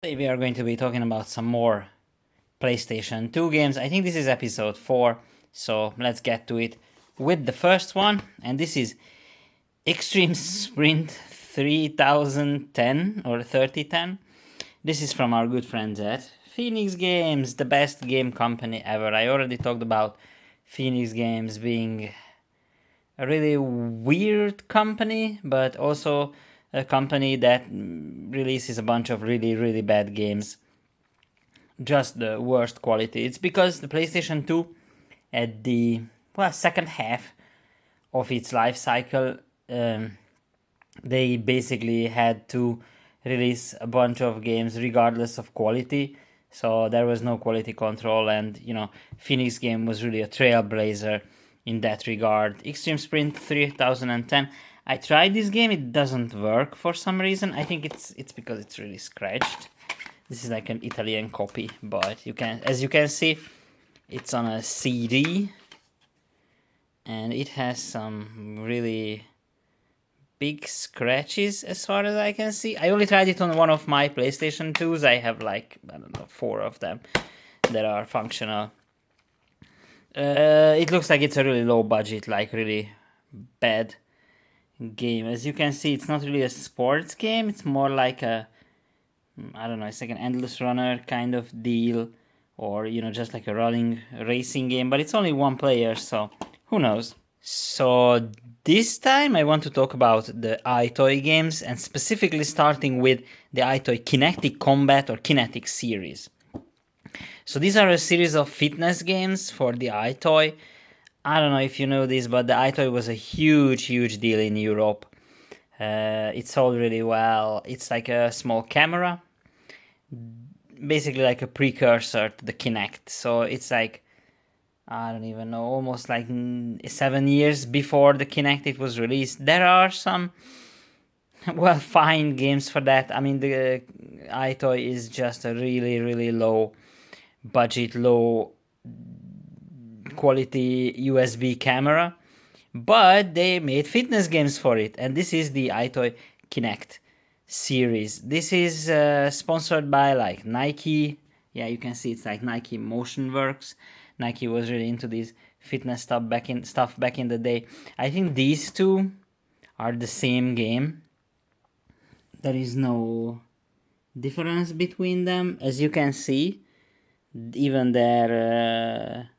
Today we are going to be talking about some more PlayStation 2 games. I think this is episode 4, so let's get to it with the first one. And this is Extreme Sprint 3010 or 3010. This is from our good friends at Phoenix Games, the best game company ever. I already talked about Phoenix Games being a really weird company, but also a company that releases a bunch of really bad games. Just the worst quality. It's because the PlayStation 2 at the second half of its life cycle, they basically had to release a bunch of games regardless of quality. So there was no quality control, and Phoenix Game was really a trailblazer in that regard. Extreme Sprint 3010. I tried this game, it doesn't work for some reason. I think it's because it's really scratched. This is like an Italian copy, but as you can see, it's on a CD, and it has some really big scratches as far as I can see. I only tried it on one of my PlayStation 2s. I have like, I don't know, 4 of them that are functional. It looks like it's a really low budget, like really bad game. As you can see, it's not really a sports game. It's more like I don't know, it's like an endless runner kind of deal, or just like a running racing game, but it's only one player, so who knows. So this time I want to talk about the EyeToy games, and specifically starting with the EyeToy Kinetic Combat or Kinetic series. So these are a series of fitness games for the EyeToy. I don't know if you know this, but the EyeToy was a huge deal in Europe. It sold really well. It's like a small camera, basically like a precursor to the Kinect. So it's like, I don't even know, almost like 7 years before the Kinect it was released. There are some fine games for that. I mean, the EyeToy is just a really low budget, low quality USB camera, but they made fitness games for it, and this is the EyeToy Kinect series. This is sponsored by like Nike. Yeah, you can see it's like Nike Motion Works. Nike was really into this fitness stuff back in the day. I think these two are the same game. There is no difference between them, as you can see. Even their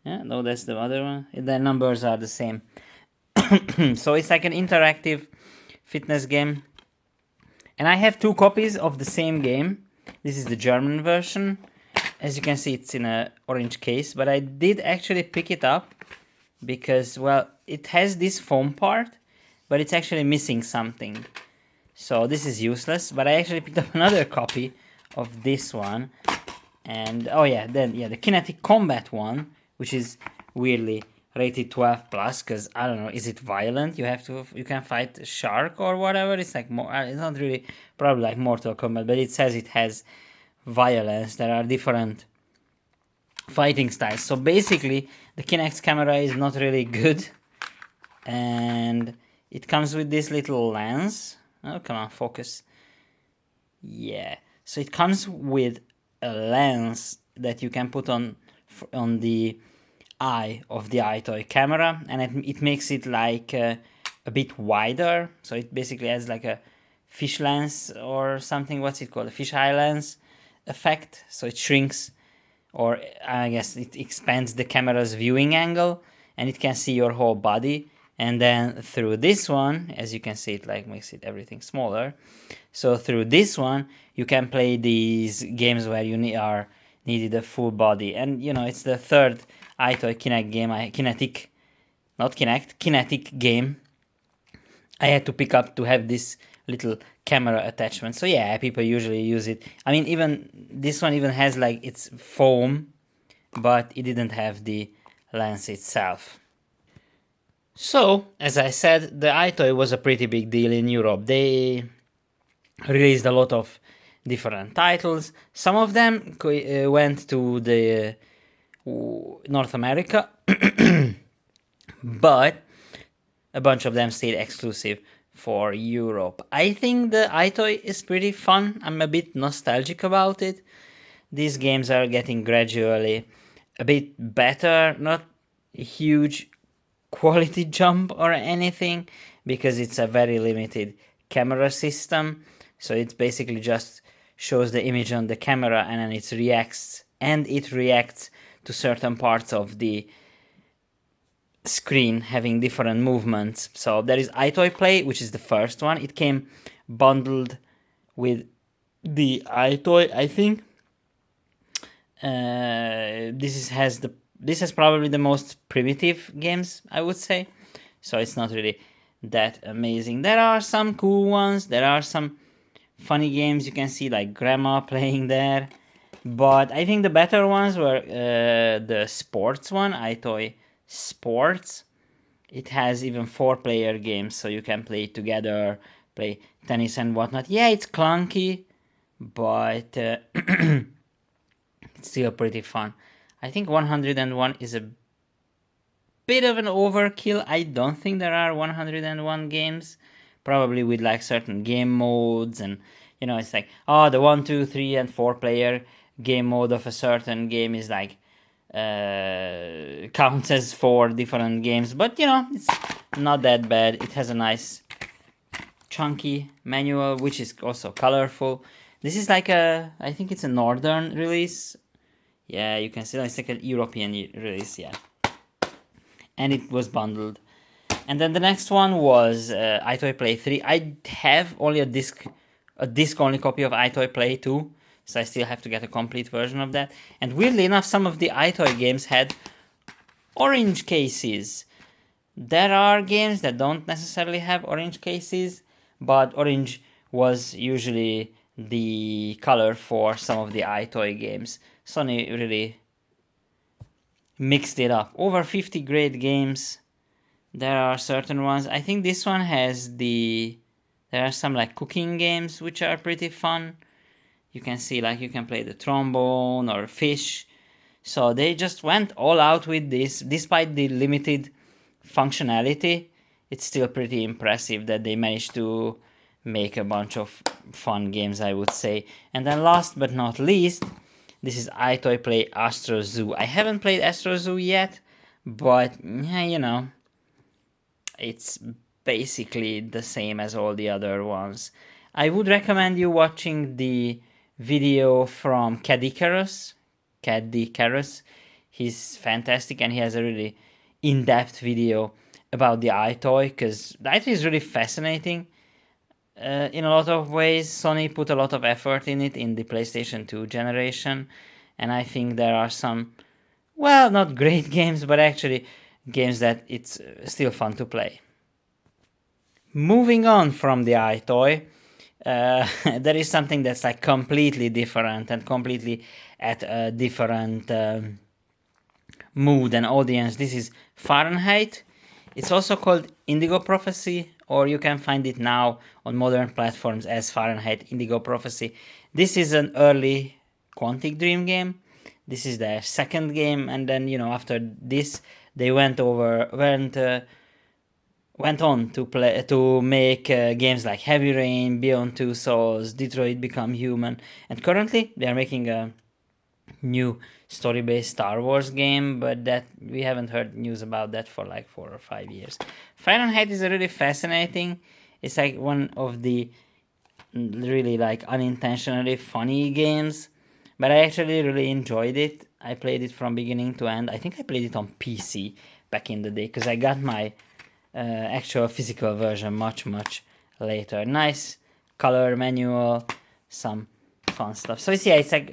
yeah, no, that's the other one. The numbers are the same. So it's like an interactive fitness game. And I have 2 copies of the same game. This is the German version. As you can see, it's in a orange case, but I did actually pick it up because, well, it has this foam part, but it's actually missing something. So this is useless, but I actually picked up another copy of this one. And the Kinetic Combat one, which is weirdly rated 12 plus, because I don't know, is it violent? You can fight a shark or whatever. It's like more, it's not really, probably like Mortal Kombat, but it says it has violence. There are different fighting styles. So basically, the Kinect camera is not really good, and it comes with this little lens. Oh, come on, focus. Yeah. So it comes with a lens that you can put on the eye of the EyeToy camera, and it makes it like a bit wider. So it basically has like a fish lens or something. What's it called? A fisheye lens effect. So it shrinks, or I guess it expands the camera's viewing angle, and it can see your whole body. And then through this one, as you can see, it like makes it everything smaller. So through this one, you can play these games where you needed a full body. And it's the third EyeToy Kinect game, Kinetic game I had to pick up to have this little camera attachment. So yeah, people usually use it. I mean, even this one even has like its foam, but it didn't have the lens itself. So, as I said, the EyeToy was a pretty big deal in Europe. They released a lot of different titles. Some of them went to the North America, but a bunch of them stayed exclusive for Europe. I think the EyeToy is pretty fun. I'm a bit nostalgic about it. These games are getting gradually a bit better, not a huge quality jump or anything, because it's a very limited camera system. So it basically just shows the image on the camera and then it reacts to certain parts of the screen having different movements. So there is EyeToy Play, which is the first one. It came bundled with the EyeToy, I think. This has probably the most primitive games, I would say. So it's not really that amazing. There are some cool ones. There are some funny games. You can see like Grandma playing there. But I think the better ones were the sports one, EyeToy Sports. It has even 4-player games, so you can play together, play tennis and whatnot. Yeah, it's clunky, but it's still pretty fun. I think 101 is a bit of an overkill. I don't think there are 101 games, probably with like certain game modes, and it's like, oh, the 1, 2, 3, and 4-player game mode of a certain game is like counts as 4 different games, but it's not that bad. It has a nice chunky manual, which is also colorful. This is like I think it's a northern release. Yeah, you can see it's like a European release, yeah. And it was bundled. And then the next one was EyeToy Play 3. I have only a disc only copy of EyeToy Play 2, so I still have to get a complete version of that. And weirdly enough, some of the EyeToy games had orange cases. There are games that don't necessarily have orange cases, but orange was usually the color for some of the EyeToy games. Sony really mixed it up. Over 50 great games. There are certain ones. I think this one has there are some like cooking games which are pretty fun. You can see like you can play the trombone or fish. So they just went all out with this. Despite the limited functionality, it's still pretty impressive that they managed to make a bunch of fun games, I would say. And then last but not least, this is EyeToy Play Astro Zoo. I haven't played Astro Zoo yet, but it's basically the same as all the other ones. I would recommend you watching the video from Caddy Carus. He's fantastic and he has a really in-depth video about the EyeToy, because the EyeToy is really fascinating. In a lot of ways, Sony put a lot of effort in it in the PlayStation 2 generation, and I think there are some, well, not great games, but actually games that it's still fun to play. Moving on from the EyeToy, there is something that's like completely different and completely at a different mood and audience. This is Fahrenheit. It's also called Indigo Prophecy, or you can find it now on modern platforms as Fahrenheit Indigo Prophecy. This is an early Quantic Dream game. This is their second game, and then after this they went on to make games like Heavy Rain, Beyond Two Souls, Detroit Become Human, and currently they are making a new story-based Star Wars game, but that we haven't heard news about that for like 4 or 5 years. Fahrenheit is really fascinating. It's like one of the really like unintentionally funny games, but I actually really enjoyed it. I played it from beginning to end. I think I played it on PC back in the day, because I got my actual physical version much later. Nice color manual, some fun stuff. So it's like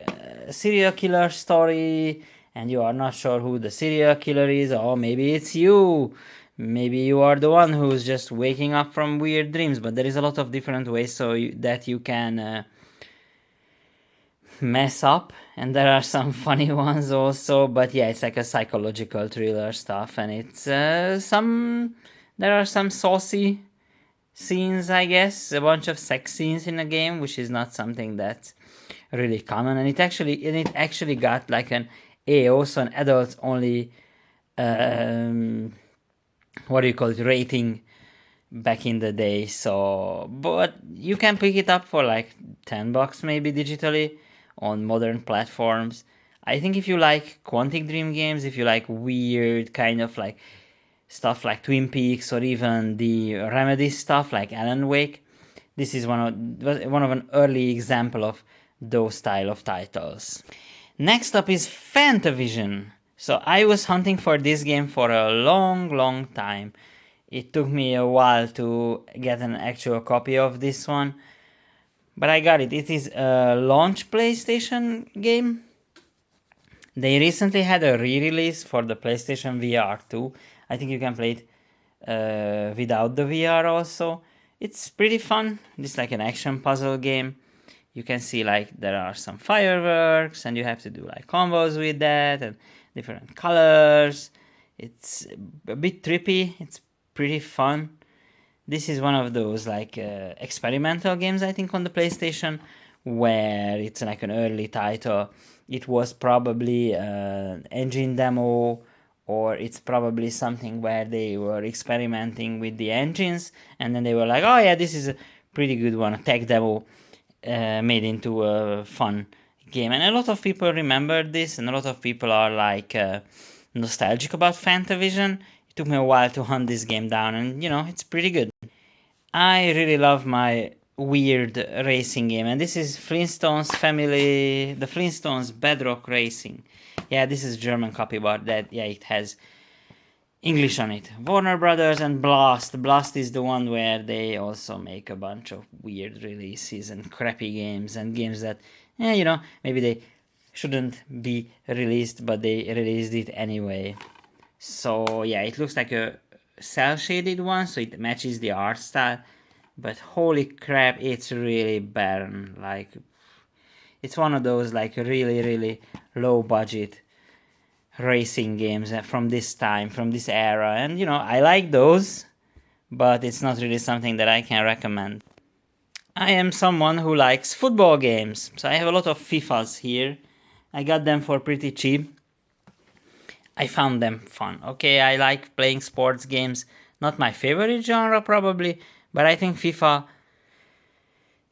a serial killer story, and you are not sure who the serial killer is, or maybe it's you. Maybe you are the one who's just waking up from weird dreams, but there is a lot of different ways that you can mess up, and there are some funny ones also. But yeah, it's like a psychological thriller stuff, and it's there are some saucy scenes, I guess, a bunch of sex scenes in the game, which is not something that's really common, and it actually got like an AO, so an adults only what do you call it, rating back in the day. So, but you can pick it up for like $10 maybe digitally on modern platforms. I think if you like Quantic Dream games, if you like weird kind of like stuff like Twin Peaks or even the Remedy stuff like Alan Wake, this is one of an early example of those style of titles. Next up is Fantavision. So I was hunting for this game for a long time. It took me a while to get an actual copy of this one, but I got it. It is a launch PlayStation game. They recently had a re-release for the PlayStation VR 2. I think you can play it without the VR also. It's pretty fun. It's like an action puzzle game. You can see like there are some fireworks and you have to do like combos with that and different colors. It's a bit trippy. It's pretty fun. This is one of those like experimental games, I think, on the PlayStation, where it's like an early title. It was probably an engine demo, or it's probably something where they were experimenting with the engines, and then they were like, oh yeah, this is a pretty good one, a tech demo made into a fun game. And a lot of people remember this, and a lot of people are like nostalgic about Fantavision. It took me a while to hunt this game down, and it's pretty good. I really love my weird racing game, and this is Flintstones family, the Flintstones Bedrock Racing. Yeah, this is German copy, but it has English on it. Warner Brothers and Blast. Blast is the one where they also make a bunch of weird releases and crappy games and games that, maybe they shouldn't be released, but they released it anyway. So yeah, it looks like a cell shaded one, so it matches the art style. But holy crap, it's really barren. Like, it's one of those like really low budget racing games from this time, from this era. And I like those, but it's not really something that I can recommend. I am someone who likes football games, so I have a lot of FIFAs here. I got them for pretty cheap. I found them fun. Okay, I like playing sports games. Not my favorite genre probably, but I think FIFA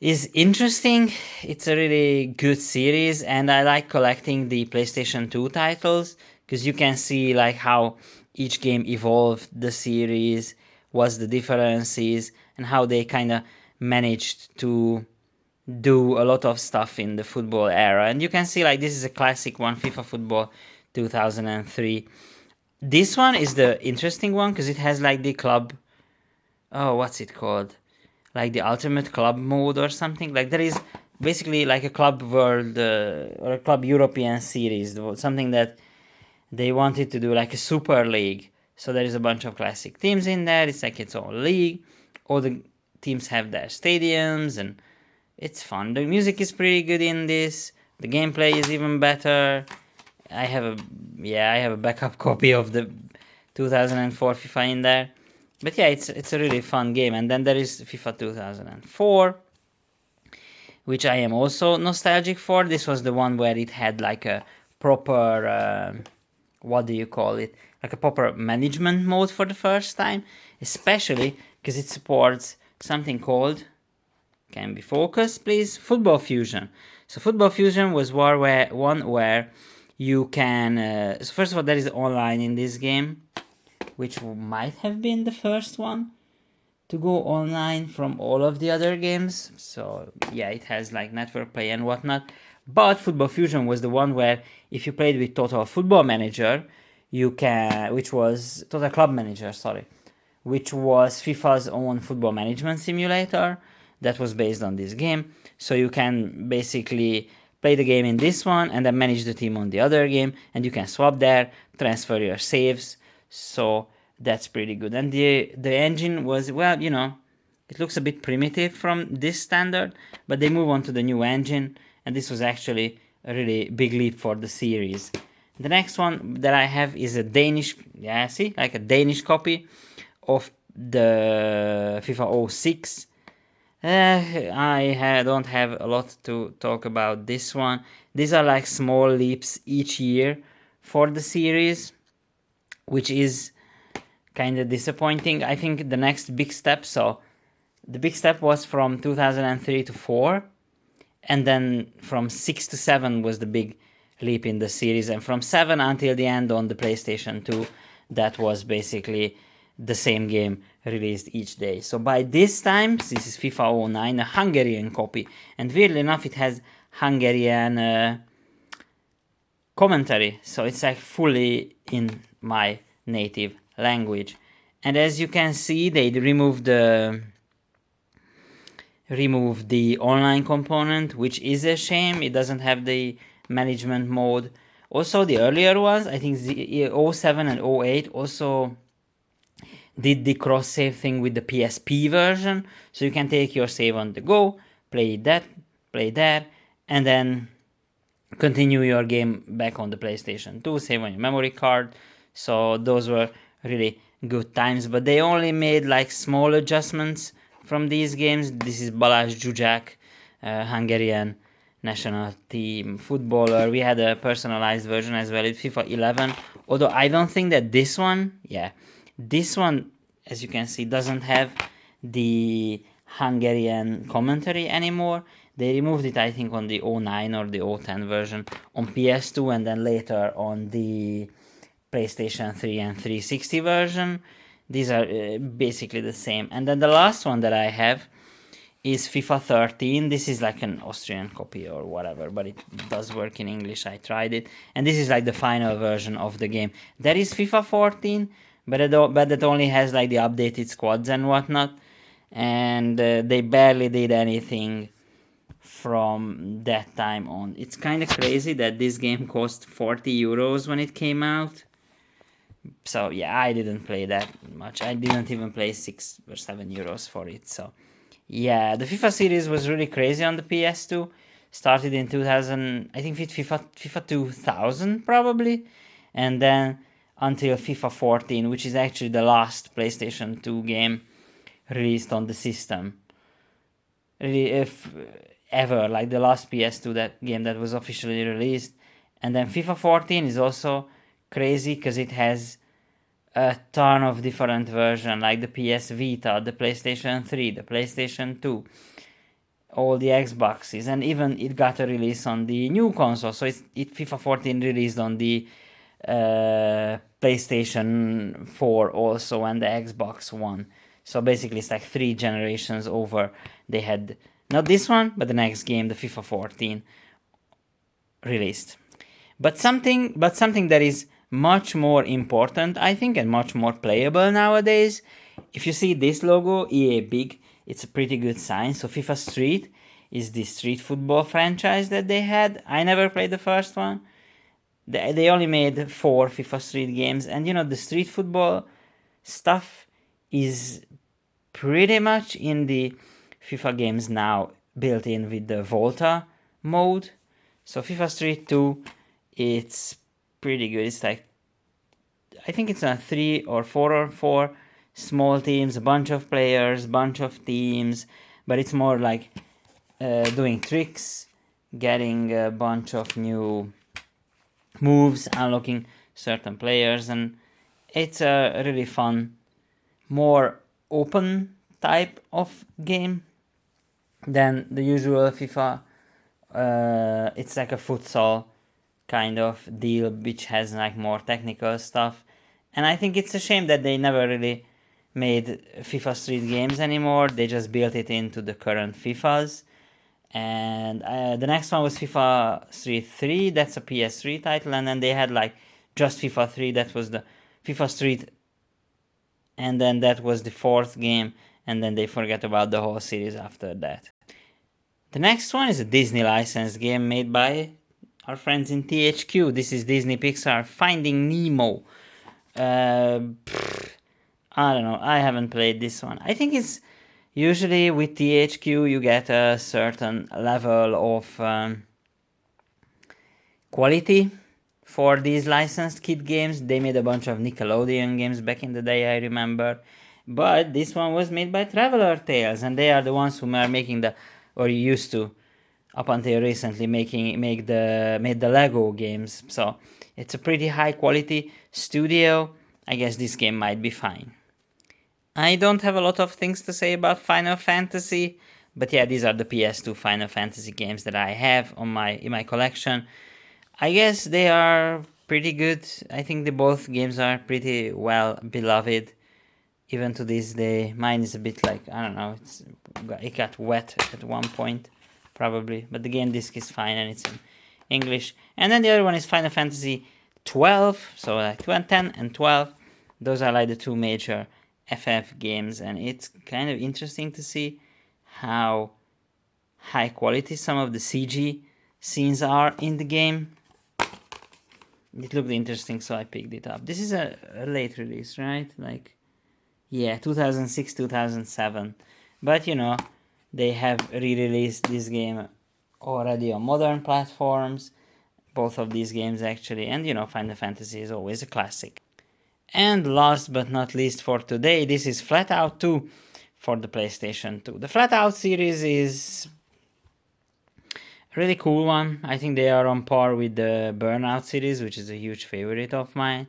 is interesting. It's a really good series, and I like collecting the PlayStation 2 titles because you can see like how each game evolved the series, what's the differences, and how they kind of managed to do a lot of stuff in the football era. And you can see like this is a classic one, FIFA Football 2003. This one is the interesting one because it has like the club. Oh, what's it called? Like the ultimate club mode or something. Like there is basically like a club world or a club European series. Something that they wanted to do like a super league. So there is a bunch of classic teams in there. It's like its own league. All the teams have their stadiums and it's fun. The music is pretty good in this. The gameplay is even better. I have a backup copy of the 2004 FIFA in there. But yeah, it's a really fun game. And then there is FIFA 2004, which I am also nostalgic for. This was the one where it had like a proper what do you call it? Like a proper management mode for the first time, especially because it supports something called, can be focused please, Football Fusion. So Football Fusion was one where you can so first of all there is online in this game, which might have been the first one to go online from all of the other games. So yeah, it has like network play and whatnot. But Football Fusion was the one where if you played with Total Football Manager, which was Total Club Manager, sorry, which was FIFA's own football management simulator that was based on this game. So you can basically play the game in this one and then manage the team on the other game, and you can swap there, transfer your saves. So that's pretty good. And the engine was, well, it looks a bit primitive from this standard, but they move on to the new engine, and this was actually a really big leap for the series. The next one that I have is a Danish, like a Danish copy of the FIFA 06. I don't have a lot to talk about this one. These are like small leaps each year for the series, which is kind of disappointing. I think the next big step, so the big step was from 2003 to 4, and then from 6 to 7 was the big leap in the series, and from 7 until the end on the PlayStation 2, that was basically the same game released each day. So by this time, this is FIFA 09, a Hungarian copy, and weirdly enough, it has Hungarian commentary, so it's like fully in my native language. And as you can see, they removed the online component, which is a shame. It doesn't have the management mode. Also, the earlier ones, I think the 07 and 08 also did the cross save thing with the PSP version, so you can take your save on the go, play that, play that, and then continue your game back on the PlayStation 2, save on your memory card. So those were really good times, but they only made like small adjustments from these games. This is Balázs Zsuzsák, Hungarian national team footballer. We had a personalized version as well with FIFA 11, although I don't think that this one, as you can see, doesn't have the Hungarian commentary anymore. They removed it, I think, on the 09 or the 010 version on PS2, and then later on the PlayStation 3 and 360 version. These are basically the same. And then the last one that I have is FIFA 13. This is like an Austrian copy or whatever, but it does work in English. I tried it. And this is like the final version of the game. There is FIFA 14, but it only has like the updated squads and whatnot. And they barely did anything from that time on. It's kind of crazy that this game cost 40 euros when it came out. So yeah, I didn't play that much. I didn't even play 6 or 7 euros for it. So yeah, the FIFA series was really crazy on the PS2. Started in 2000, I think with FIFA 2000 probably, and then until FIFA 14, which is actually the last PlayStation 2 game released on the system. Really, if ever, like the last PS2 that game that was officially released. And then FIFA 14 is also crazy because it has a ton of different versions, like the PS Vita, the PlayStation 3, the PlayStation 2, all the Xboxes, and even it got a release on the new console. So FIFA 14 released on the PlayStation 4 also, and the Xbox One. So basically it's like 3 generations over. They had not this one, but the next game, the FIFA 14, released. But something that is much more important, I think, and much more playable nowadays. If you see this logo, EA big, it's a pretty good sign. So FIFA Street is the street football franchise that they had. I never played the first one. They only made 4 FIFA Street games, and the street football stuff is pretty much in the FIFA games now, built in with the Volta mode. So FIFA Street 2, it's pretty good. It's like, I think it's a 3 or 4 small teams, a bunch of players, bunch of teams, but it's more like doing tricks, getting a bunch of new moves, unlocking certain players, and it's a really fun, more open type of game than the usual FIFA. It's like a futsal kind of deal, which has like more technical stuff, and I think it's a shame that they never really made FIFA Street games anymore. They just built it into the current FIFAs. And the next one was FIFA Street 3. That's a PS3 title, and then they had like just FIFA 3. That was the FIFA Street, and then that was the 4th game, and then they forgot about the whole series after that. The next one is a Disney licensed game made by our friends in THQ. This is Disney Pixar Finding Nemo. I don't know. I haven't played this one. I think it's usually with THQ you get a certain level of quality for these licensed kid games. They made a bunch of Nickelodeon games back in the day, I remember. But this one was made by Traveler Tales, and they are the ones who are making or used to, up until recently, made the Lego games. So it's a pretty high quality studio. I guess this game might be fine. I don't have a lot of things to say about Final Fantasy, but yeah, these are the PS2 Final Fantasy games that I have in my collection. I guess they are pretty good. I think the both games are pretty well beloved, even to this day. Mine is a bit like, I don't know, it got wet at one point, probably, but the game disc is fine and it's in English. And then the other one is Final Fantasy 12, so like 10 and 12. Those are like the two major FF games, and it's kind of interesting to see how high quality some of the CG scenes are in the game. It looked interesting, so I picked it up. This is a late release, right? Like, yeah, 2006, 2007. But, you know, they have re-released this game already on modern platforms. Both of these games, actually. And, you know, Final Fantasy is always a classic. And last but not least for today, this is Flatout 2 for the PlayStation 2. The Flatout series is a really cool one. I think they are on par with the Burnout series, which is a huge favorite of mine.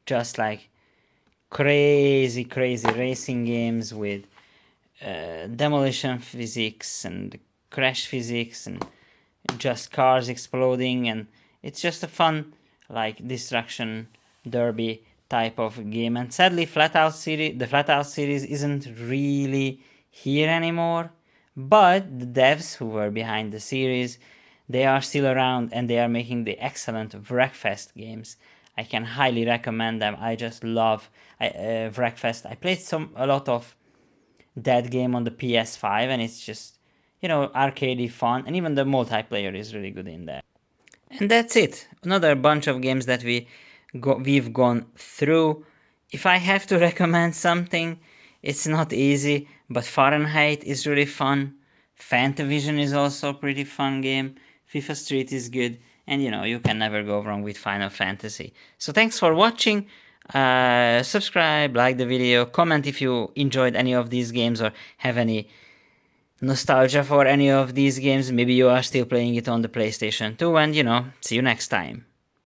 Just like crazy racing games with demolition physics and crash physics and just cars exploding, and it's just a fun like destruction derby type of game. And sadly, the Flatout series isn't really here anymore, but the devs who were behind the series, they are still around and they are making the excellent Wreckfest games. I can highly recommend them. I just love Wreckfest. I played a lot of that game on the PS5, and it's just, you know, arcadey fun, and even the multiplayer is really good in there. And that's it. Another bunch of games that we've gone through. If I have to recommend something, it's not easy, but Fahrenheit is really fun. Fantavision is also a pretty fun game. FIFA Street is good, and you know, you can never go wrong with Final Fantasy. So thanks for watching. Subscribe, like the video, comment if you enjoyed any of these games or have any nostalgia for any of these games. Maybe you are still playing it on the PlayStation 2, and you know, see you next time.